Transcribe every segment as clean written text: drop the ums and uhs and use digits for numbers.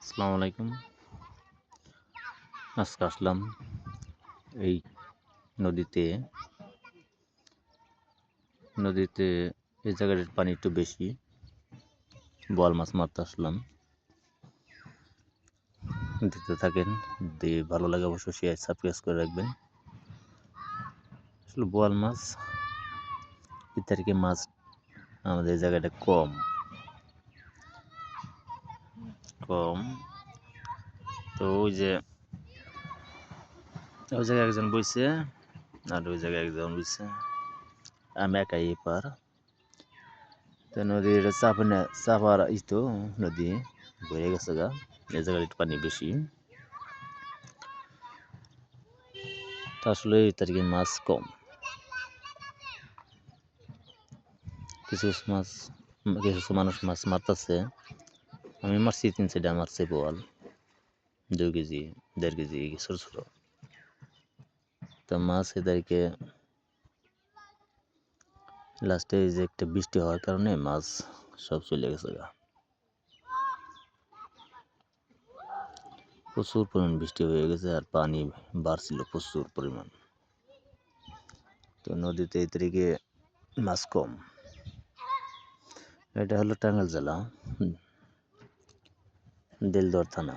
আসসালামু আলাইকুম। আজকে আসলাম এই নদীতে নদীতে এই জায়গাটার পানি একটু বেশি। বোয়াল মাছ মারতে আসলাম। দেখতে থাকেন, যদি ভালো লাগে অবশ্যই শেয়ার সাবস্ক্রাইব করে রাখবেন। আসলে বোয়াল মাছ ইত্যাদি মাছ আমাদের এই জায়গাটা কম কম তো ওই জায়গায় একজন বইছে আর ওই জায়গায় একজন বইছে, আমি একাই এপার। তো নদীর চাপার তো নদী বয়ে গেছে গা, এই জায়গার একটু পানি বেশি। তো আসলে এই তারিখে মাছ কম, কিছু মানুষ মাছ মারতেছে। আমি মারছি 3-4টা মারছে বোয়াল, 2 কেজি 1.5 কেজি ছোট ছোট। তো মাছ এদেরকে লাস্টে যে একটা বৃষ্টি হওয়ার কারণে মাছ সব চলে গেছে গা। প্রচুর পরিমাণ বৃষ্টি হয়ে গেছে আর পানি বাড়ছিল প্রচুর পরিমাণ। তো নদীতে এই তারিখে মাছ কম। এটা হলো টাঙ্গাইল জেলা, দেলদুয়ার থানা।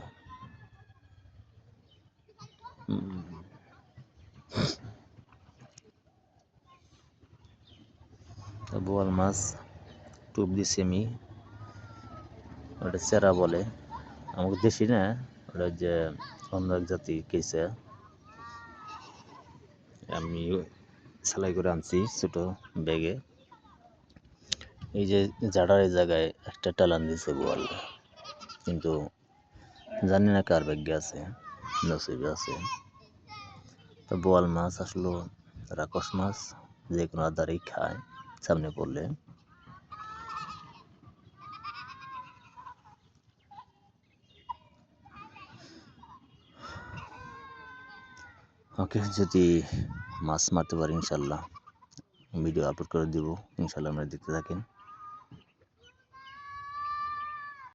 বোয়াল মাছ টুপ দিছি আমি, ওটা চেরা বলে, আমাকে দেশি না, ওটা যে অন্য এক জাতি কেসে। আমি সেলাই করে আনছি ছোট ব্যাগে। এই যে জাডার এই জায়গায় একটা টালান দিছে বোয়াল, কিন্তু জানি না কার ভাগ্যে আছে, নসিবে আছে। তো বোয়াল মাছ আসলো রাক্ষস মাছ, যে কোনো আদারেই খায় সামনে পড়লে। ওকে, যদি মাছ মারতে পারি ইনশাল্লাহ ভিডিও আপলোড করে দিব, ইনশাল্লাহ আমরা দেখতে থাকেন।